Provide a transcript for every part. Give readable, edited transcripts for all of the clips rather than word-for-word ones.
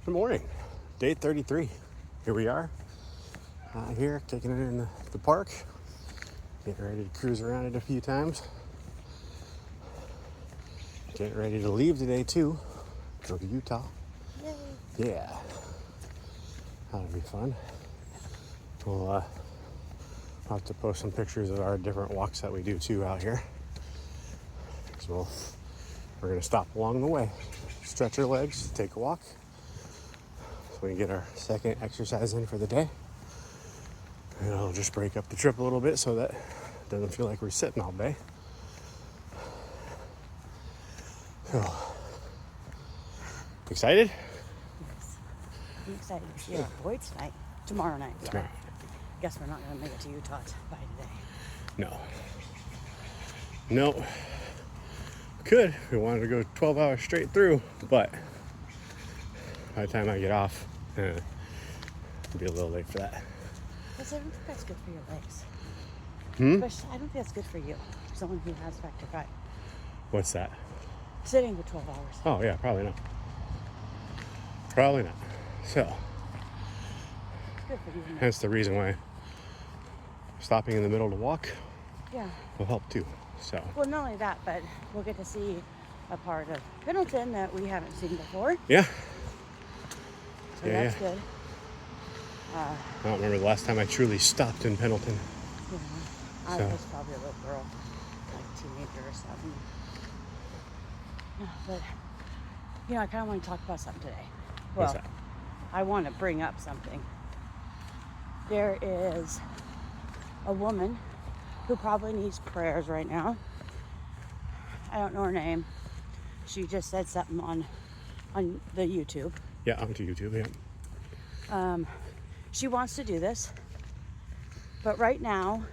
Good morning. Day 33. Here we are. Here, taking it in the park. Getting ready to cruise around it a few times. Getting ready to leave today too. Go to Utah. Yay. Yeah. That'll be fun. We'll have to post some pictures of our different walks that we do too out here. So we're going to stop along the way. Stretch our legs, take a walk. So we can get our second exercise in for the day. And it'll just break up the trip a little bit so that it doesn't feel like we're sitting all day. So, excited? Yes. I'm excited to see our boy tonight. Tomorrow night. Tomorrow. Guess we're not going to make it to Utah by today. No. Could. We wanted to go 12 hours straight through, but by the time I get off, it'll be a little late for that. Because I don't think that's good for your legs. Especially, I don't think that's good for you. Someone who has factor 5. What's that? Sitting for 12 hours. Oh, yeah, probably not. Probably not. So, It's good for you. that's the reason why stopping in the middle to walk Yeah. will help too. So, Well, not only that, but we'll get to see a part of Pendleton that we haven't seen before. yeah. So Yeah, that's yeah. good. I don't remember the last time I truly stopped in Pendleton. You know, I So. was probably a little girl, like a teenager or something. Yeah, but, I kind of want to talk about something today. What's Well, that? I want to bring up something. There is a woman who probably needs prayers right now. I don't know her name. She just said something on the YouTube. Yeah, onto YouTube, yeah. She wants to do this, but right now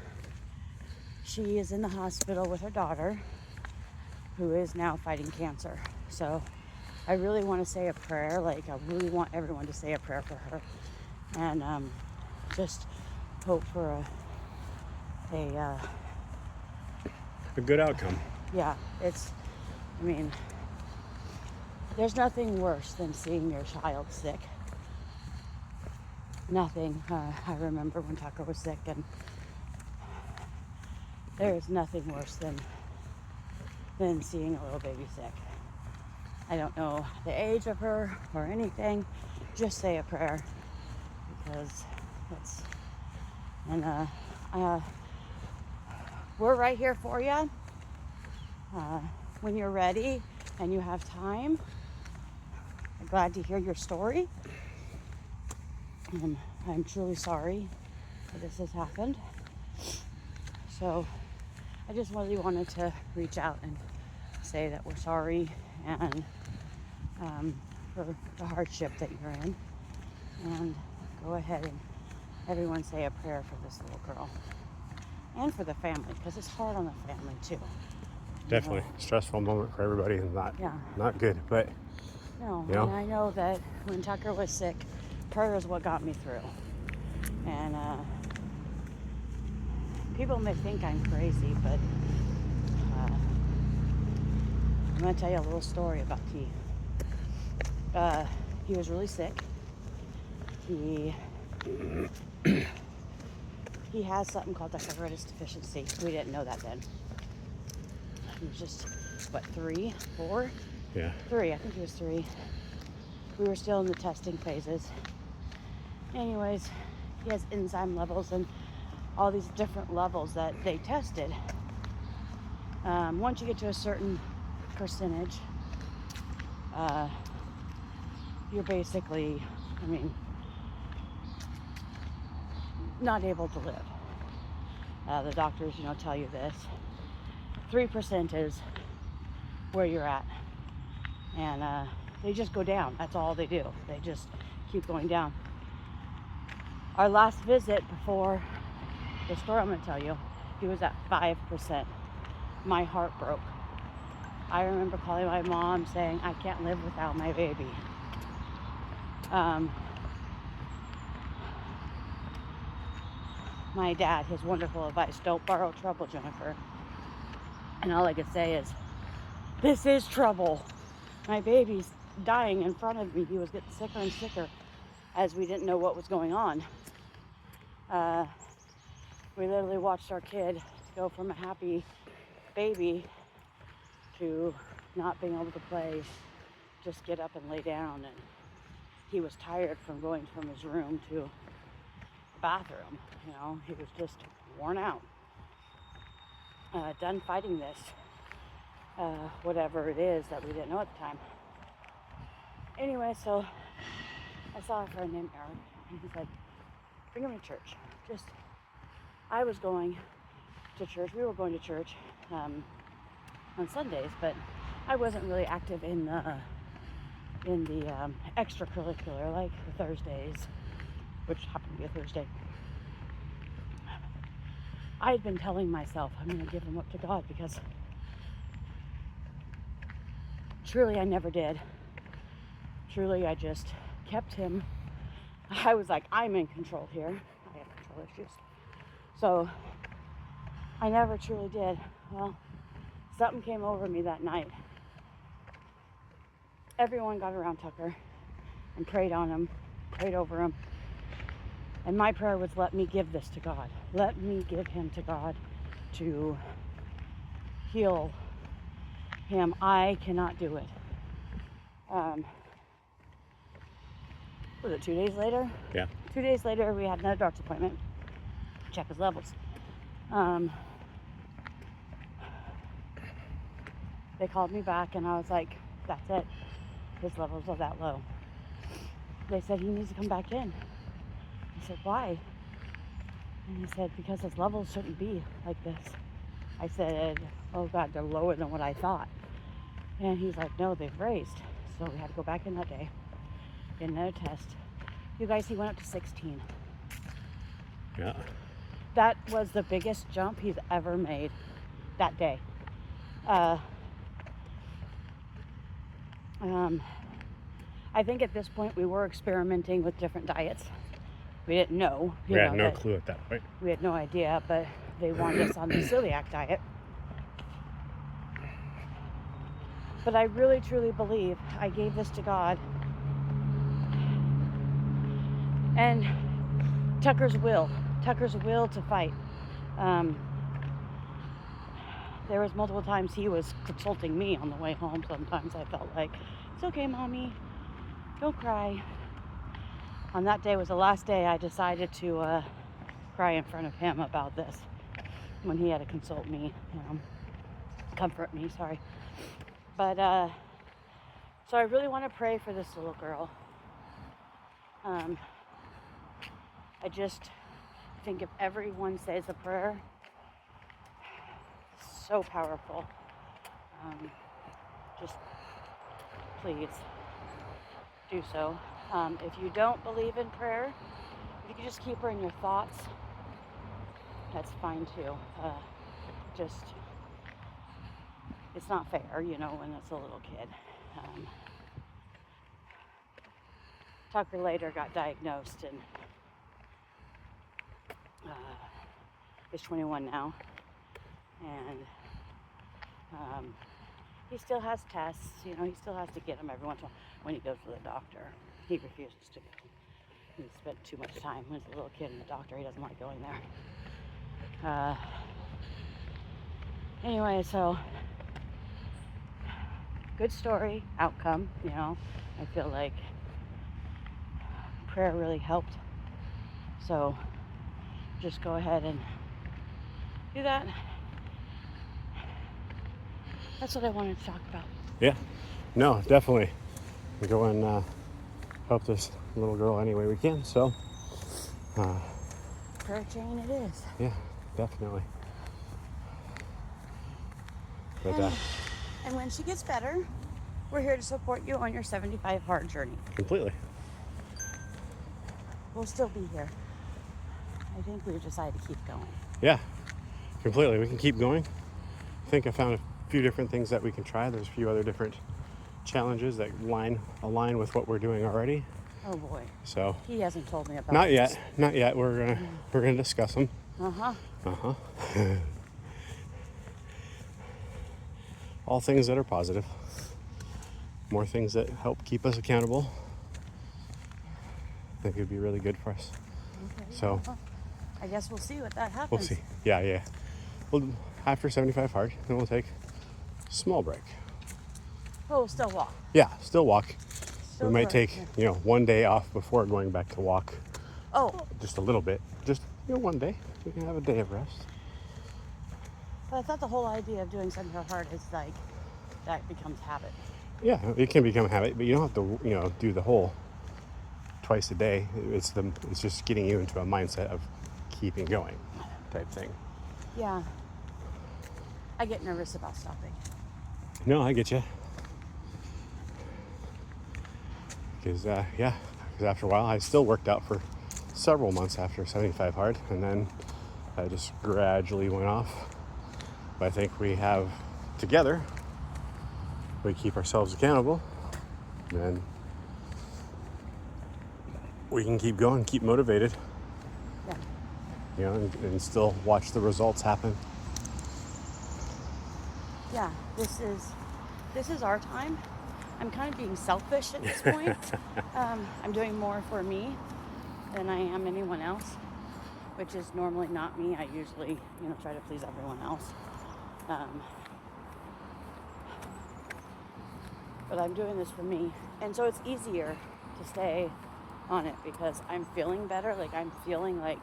she is in the hospital with her daughter, who is now fighting cancer. So I really want to say a prayer. Like, I really want everyone to say a prayer for her, and just hope for a good outcome. yeah. There's nothing worse than seeing your child sick. Nothing. I remember when Tucker was sick, and there is nothing worse than seeing a little baby sick. I don't know the age of her or anything. Just say a prayer, because it's, and we're right here for you. When you're ready and you have time, I'm glad to hear your story. And I'm truly sorry that this has happened. So I just really wanted to reach out and say that we're sorry, and for the hardship that you're in. And go ahead and everyone say a prayer for this little girl. And for the family, because it's hard on the family too. Definitely stressful moment for everybody, and not good, but No, you know? and I know that when Tucker was sick, prayer is what got me through. And people may think I'm crazy, but I'm going to tell you a little story about T. He was really sick. He has something called diabetes deficiency. We didn't know that then. He was just, 3, 4? yeah. 3, I think he was 3. We were still in the testing phases. Anyways, he has enzyme levels and all these different levels that they tested. Once you get to a certain percentage, you're basically, not able to live. The doctors, tell you this. 3% is where you're at. And they just go down. That's all they do. They just keep going down. Our last visit before the story I'm going to tell you, he was at 5%. My heart broke. I remember calling my mom saying, I can't live without my baby. My dad, his wonderful advice, don't borrow trouble, Jennifer. And all I could say is, this is trouble. My baby's dying in front of me. He was getting sicker and sicker as we didn't know what was going on. We literally watched our kid go from a happy baby to not being able to play, just get up and lay down. And he was tired from going from his room to the bathroom. You know, he was just worn out. Done fighting this, whatever it is that we didn't know at the time. Anyway, so I saw a friend named Eric, and he said, bring him to church. I was going to church. We were going to church on Sundays, but I wasn't really active in the extracurricular, like the Thursdays, which happened to be a Thursday. I had been telling myself I'm going to give him up to God, because truly I never did. Truly I just kept him. I was like, I'm in control here. I have control issues. So I never truly did. Well, something came over me that night. Everyone got around Tucker and prayed on him, prayed over him. And my prayer was, let me give this to God. Let me give him to God to heal him. I cannot do it. Was it 2 days later? Yeah. 2 days later, we had another doctor's appointment. Check his levels. They called me back, and I was like, that's it. His levels are that low. They said he needs to come back in. I said, why? And he said, because his levels shouldn't be like this. I said, oh God, they're lower than what I thought. And he's like, no, they've raised. So we had to go back in that day, get another test. You guys, he went up to 16. Yeah. That was the biggest jump he's ever made that day. I think at this point we were experimenting with different diets. We didn't know. We had no clue at that point. We had no idea, but they wanted us on the celiac diet. But I really, truly believe I gave this to God. And Tucker's will to fight. There was multiple times he was consulting me on the way home. Sometimes I felt like, it's okay, Mommy, don't cry. On that day was the last day I decided to cry in front of him about this, when he had to consult me, comfort me, sorry. But, so I really want to pray for this little girl. I just think if everyone says a prayer, it's so powerful. Just please do so. If you don't believe in prayer, if you can just keep her in your thoughts, that's fine too. It's not fair, when it's a little kid. Tucker later got diagnosed and is 21 now, and he still has tests. He still has to get them every once in a while when he goes to the doctor. He refuses to go. He spent too much time when he's a little kid and the doctor. He doesn't like going there. Anyway, so good story, outcome. I feel like prayer really helped. So just go ahead and do that. That's what I wanted to talk about. Yeah. No, definitely. We go and help this little girl any way we can. So Prayer chain it is. Yeah, definitely. But and when she gets better, we're here to support you on your 75 hard journey. Completely. We'll still be here. I think we've decided to keep going. Yeah, completely. We can keep going. I think I found a few different things that we can try. There's a few other different challenges that align with what we're doing already. Oh boy. So he hasn't told me about Not this. yet. We're gonna discuss them. Uh-huh. All things that are positive. more things that help keep us accountable, I think it'd be really good for us. Okay. So Well, I guess we'll see what that happens. we'll see. Yeah. Well, after 75 hard, then we'll take a small break. Oh, we'll still walk. Yeah, still walk. Still We might work, take, yeah. 1 day off before going back to walk. Oh, Just a little bit. Just, 1 day. We can have a day of rest. but I thought the whole idea of doing 75 hard is like that becomes habit. Yeah, it can become a habit, but you don't have to, do the whole twice a day. It's just getting you into a mindset of keeping going type thing. Yeah. I get nervous about stopping. No, I get you. Because, after a while, I still worked out for several months after 75 hard, and then I just gradually went off. But I think we have, together, we keep ourselves accountable, and we can keep going, keep motivated, Yeah. and still watch the results happen. Yeah. This is our time. I'm kind of being selfish at this point. I'm doing more for me than I am anyone else, which is normally not me. I usually, try to please everyone else. But I'm doing this for me. And so it's easier to stay on it because I'm feeling better. Like I'm feeling like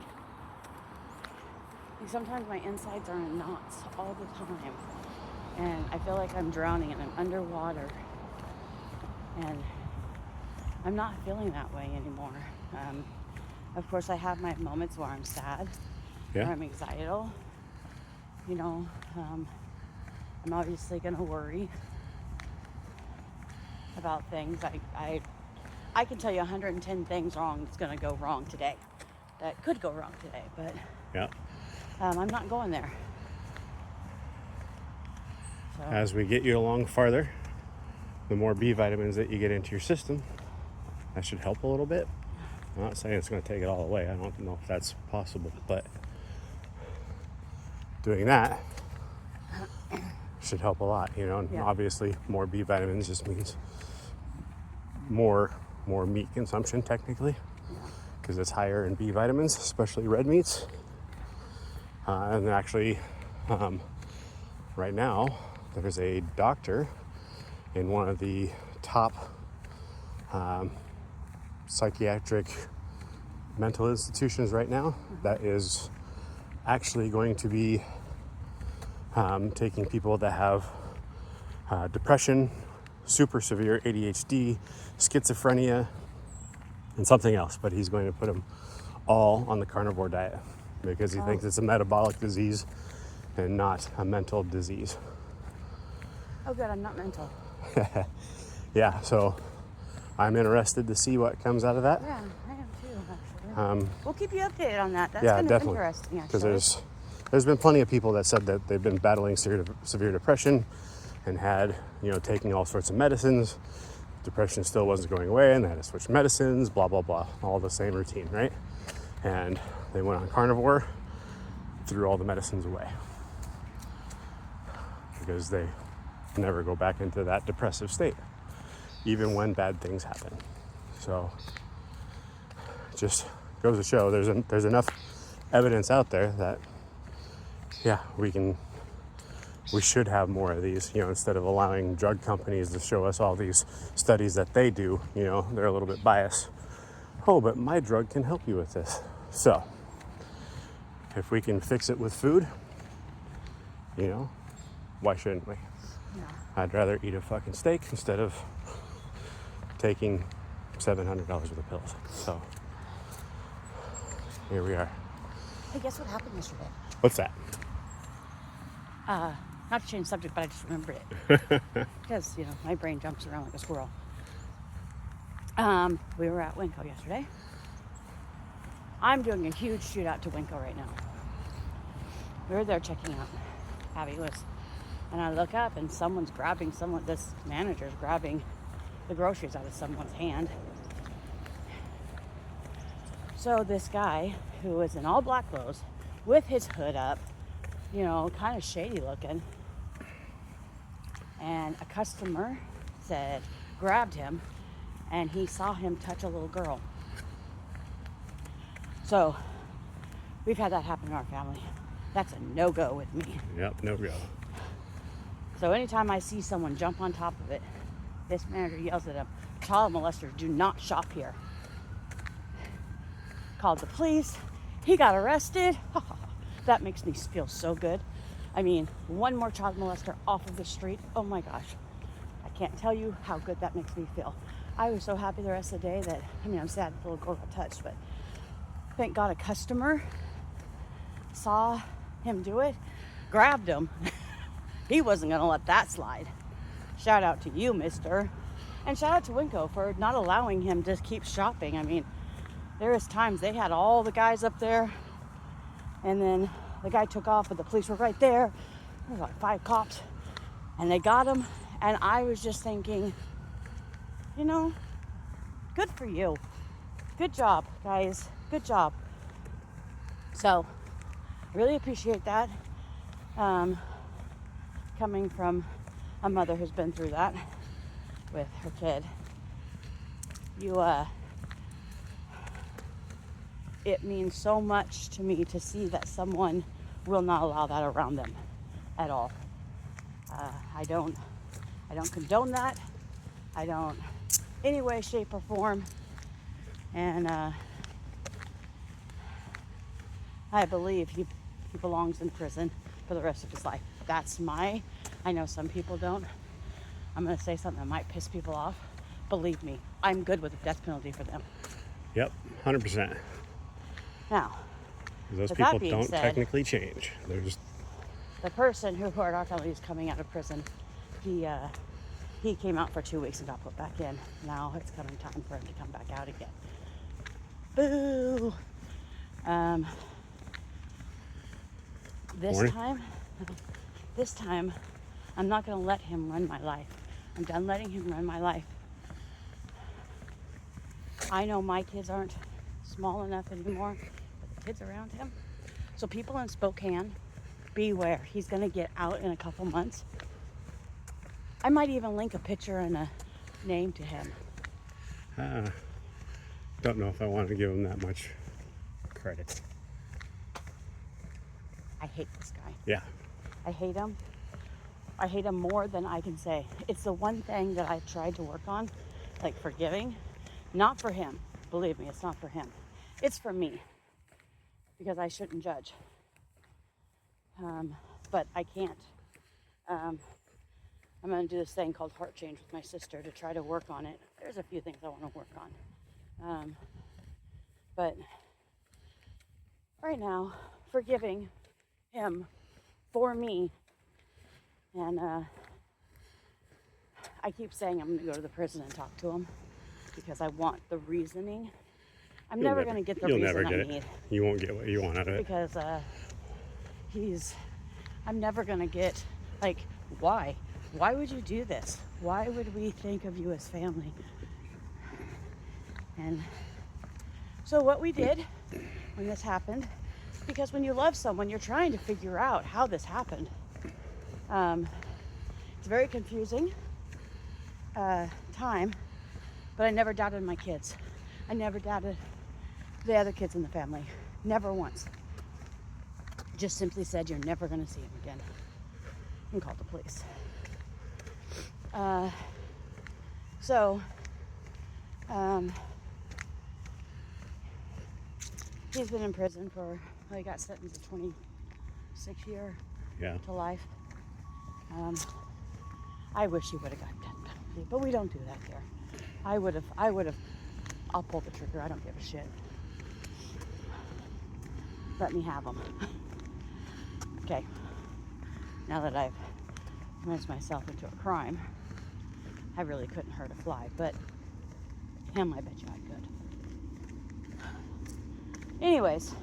sometimes my insides are in knots all the time. And I feel like I'm drowning and I'm underwater. And I'm not feeling that way anymore. Of course, I have my moments where I'm sad, Yeah. where I'm excitable. I'm obviously going to worry about things. I can tell you 110 things wrong that's going to go wrong today. That could go wrong today, but Yeah. I'm not going there. So, As we get you along farther, the more B vitamins that you get into your system, that should help a little bit. I'm not saying it's going to take it all away. I don't know if that's possible, but doing that should help a lot, And Yeah. obviously, more B vitamins just means more meat consumption, technically, because it's higher in B vitamins, especially red meats. And actually, right now, there's a doctor in one of the top psychiatric mental institutions right now that is actually going to be taking people that have depression, super severe ADHD, schizophrenia, and something else, but he's going to put them all on the carnivore diet because he thinks it's a metabolic disease and not a mental disease. oh good, I'm not mental. Yeah, so I'm interested to see what comes out of that. Yeah, I am too, actually. We'll keep you updated on that. That's Yeah, kind of definitely. interesting, Because actually. there's been plenty of people that said that they've been battling severe depression and had, taking all sorts of medicines. Depression still wasn't going away, and they had to switch medicines, blah, blah, blah. All the same routine, right? And they went on carnivore, threw all the medicines away. Because they never go back into that depressive state, even when bad things happen. So just goes to show there's enough evidence out there that we should have more of these, instead of allowing drug companies to show us all these studies that they do. They're a little bit biased. Oh, but my drug can help you with this. So if we can fix it with food, why shouldn't we? Yeah. I'd rather eat a fucking steak instead of taking $700 worth of pills. So here we are. Hey, guess what happened yesterday? What's that? Not to change the subject, but I just remembered it. Because, my brain jumps around like a squirrel. We were at Winco yesterday. I'm doing a huge shoot out to Winco right now. We were there checking out. Abby was. And I look up and this manager's grabbing the groceries out of someone's hand. So this guy, who was in all black clothes, with his hood up, kind of shady looking. And a customer said, grabbed him, and he saw him touch a little girl. So we've had that happen in our family. That's a no-go with me. Yep, no go. So anytime I see someone jump on top of it, this manager yells at him, "Child molesters do not shop here." Called the police. He got arrested. That makes me feel so good. I mean, one more child molester off of the street. Oh my gosh. I can't tell you how good that makes me feel. I was so happy the rest of the day that, I mean, I'm sad the little girl got touched, but thank God a customer saw him do it, grabbed him. He wasn't going to let that slide. Shout out to you, mister. And shout out to Winco for not allowing him to keep shopping. I mean, there was times they had all the guys up there, and then the guy took off, but the police were right there. There were like 5 cops, and they got him. And I was just thinking, you know, good for you. Good job, guys. Good job. So, I really appreciate that. Coming from a mother who's been through that with her kid. It means so much to me to see that someone will not allow that around them at all. I don't condone that. I don't, any way, shape, or form. And I believe he belongs in prison for the rest of his life. That's I know some people don't. I'm going to say something that might piss people off. Believe me, I'm good with the death penalty for them. Yep, 100%. Now, Those with people that being don't said, technically change. They're just the person who hurt our family is coming out of prison. He came out for 2 weeks and got put back in. Now it's coming time for him to come back out again. Boo! This time, I'm not going to let him run my life. I'm done letting him run my life. I know my kids aren't small enough anymore, but the kids around him. So people in Spokane, beware. He's going to get out in a couple months. I might even link a picture and a name to him. don't know if I want to give him that much credit. I hate this guy. Yeah. I hate him. I hate him more than I can say. It's the one thing that I've tried to work on, like forgiving. Not for him. Believe me, it's not for him. It's for me. Because I shouldn't judge. But I can't. I'm going to do this thing called heart change with my sister to try to work on it. There's a few things I want to work on. But right now, forgiving him for me. And I keep saying I'm going to go to the prison and talk to him because I want the reasoning. I'm never going to get the reason I need. You won't get what you want out of it. Because I'm never going to get, like, why? Why would you do this? Why would we think of you as family? And so what we did when this happened, because when you love someone, you're trying to figure out how this happened. It's a very confusing time, but I never doubted my kids. I never doubted the other kids in the family. Never once. Just simply said, you're never going to see him again. And called the police. He's been in prison for, he got sentenced to 26 years to life. I wish he would have got death penalty, but we don't do that here. I'll pull the trigger. I don't give a shit. Let me have him. Okay. Now that I've convinced myself into a crime, I really couldn't hurt a fly, but him, I bet you I could. Anyways,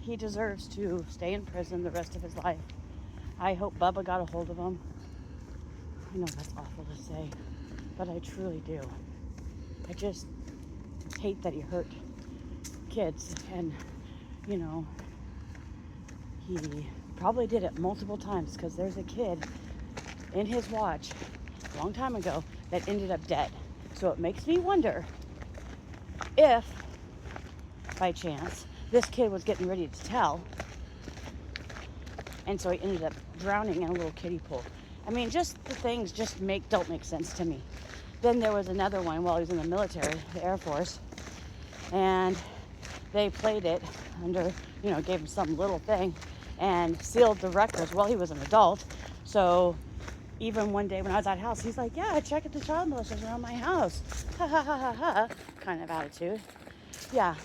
he deserves to stay in prison the rest of his life. I hope Bubba got a hold of him. I know that's awful to say, but I truly do. I just hate that he hurt kids, and, you know, he probably did it multiple times because there's a kid in his watch a long time ago that ended up dead. So it makes me wonder if, by chance, this kid was getting ready to tell, and so he ended up drowning in a little kiddie pool. I mean, just the things just don't make sense to me. Then there was another one while he was in the military, the Air Force, and they played it under, gave him some little thing and sealed the records. Well, he was an adult, so even one day when I was at house, he's like, yeah, check if the child molesters around my house. Ha ha ha ha ha, kind of attitude. Yeah.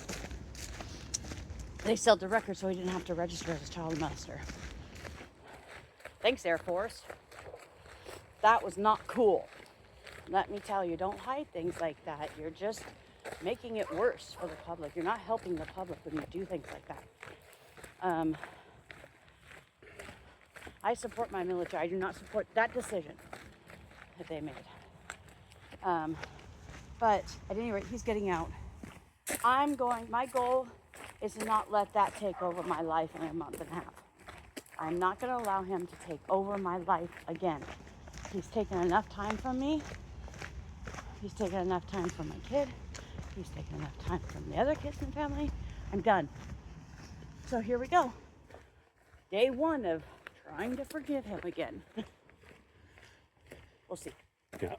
They sealed the record so he didn't have to register as a child molester. Thanks, Air Force. That was not cool. Let me tell you, don't hide things like that. You're just making it worse for the public. You're not helping the public when you do things like that. I support my military. I do not support that decision that they made. But at any rate, he's getting out. My goal is to not let that take over my life in a month and a half. I'm not going to allow him to take over my life again. He's taken enough time from me. He's taken enough time from my kid. He's taken enough time from the other kids in the family. I'm done. So here we go. Day one of trying to forgive him again. We'll see. Yeah.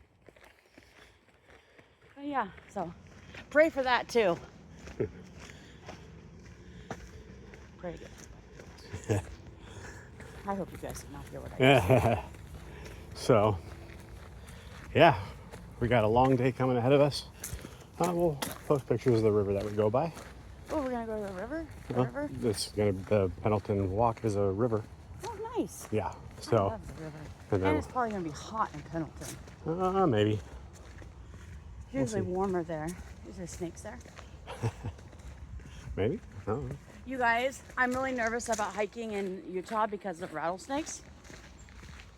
But yeah, so pray for that too. Pray again. I hope you guys did not hear what I said. So, yeah, we got a long day coming ahead of us. We'll post pictures of the river that we go by. Oh, we're gonna go to the river? The Pendleton Walk is a river. Oh, nice. Yeah. I So. love the river. And And it's probably gonna be hot in Pendleton. Maybe. It's usually warmer there. Is there snakes there? Maybe. I don't know. You guys, I'm really nervous about hiking in Utah because of rattlesnakes.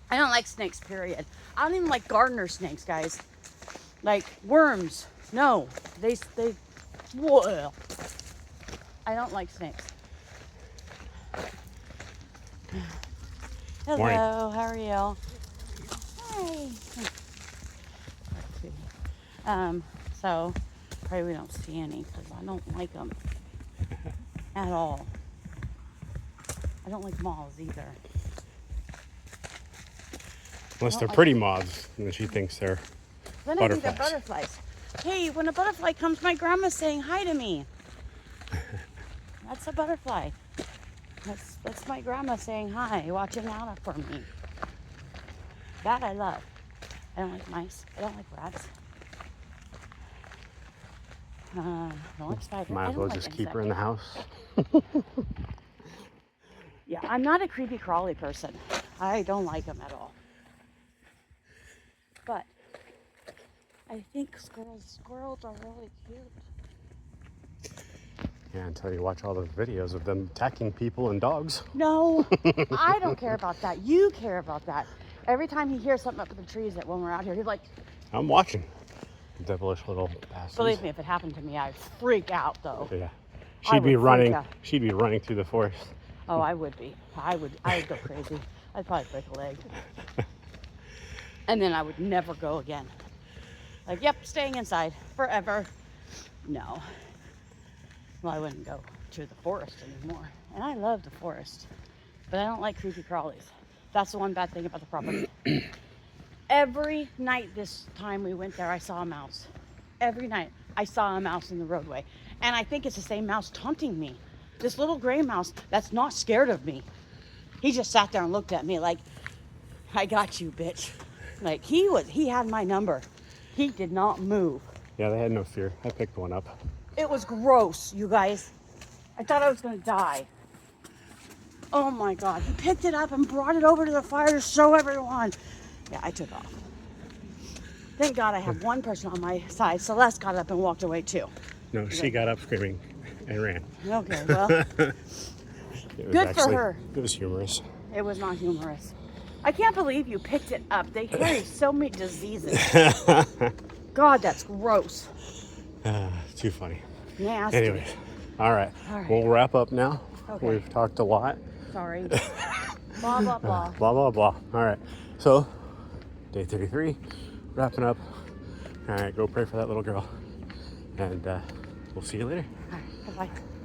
I don't like snakes, period. I don't even like gardener snakes, guys. Like worms. No. Whoa. I don't like snakes. Hello, Morning. how are you? Hi. So pray we don't see any because I don't like them at all. I don't like moths either. Unless they're pretty moths, and then she thinks they're Then I think they're butterflies. Hey, when a butterfly comes, my grandma's saying hi to me. That's a butterfly. That's my grandma saying hi, watching out for me. That I love. I don't like mice. I don't like rats. I don't like spiders. Might I as don't well like just keep her in the house. Yeah, I'm not a creepy crawly person. I don't like them at all. But I think squirrels are really cute. Yeah, until you watch all those videos of them attacking people and dogs. No, I don't care about that. You care about that. Every time he hears something up in the trees that when we're out here, he's like, I'm watching. Devilish little bastards. believe me, if it happened to me, I'd freak out though. Yeah. I She'd be would freak running. out. She'd be running through the forest. Oh, I would be. I'd go crazy. I'd probably break a leg. And then I would never go again. Like, yep, staying inside forever. No. Well, I wouldn't go to the forest anymore. And I love the forest. But I don't like creepy crawlies. That's the one bad thing about the property. Every night this time we went there, I saw a mouse. Every night I saw a mouse in the roadway. And I think it's the same mouse taunting me. This little gray mouse that's not scared of me. He just sat there and looked at me like, I got you, bitch. Like he had my number. He did not move. Yeah, they had no fear. I picked one up. It was gross, you guys. I thought I was gonna die. Oh my God, he picked it up and brought it over to the fire to show everyone. Yeah, I took off. Thank God I have one person on my side. Celeste got up and walked away too. No, she got up screaming and ran. Okay, well, good for her. It was humorous. It was not humorous. I can't believe you picked it up. They carry so many diseases. God, that's gross. Too funny. Nasty. Anyway, all right. We'll wrap up now. Okay. We've talked a lot. Sorry. Blah, blah, blah. Blah, blah, blah. All right. So, day 33, wrapping up. All right, go pray for that little girl. And we'll see you later. All right, bye-bye.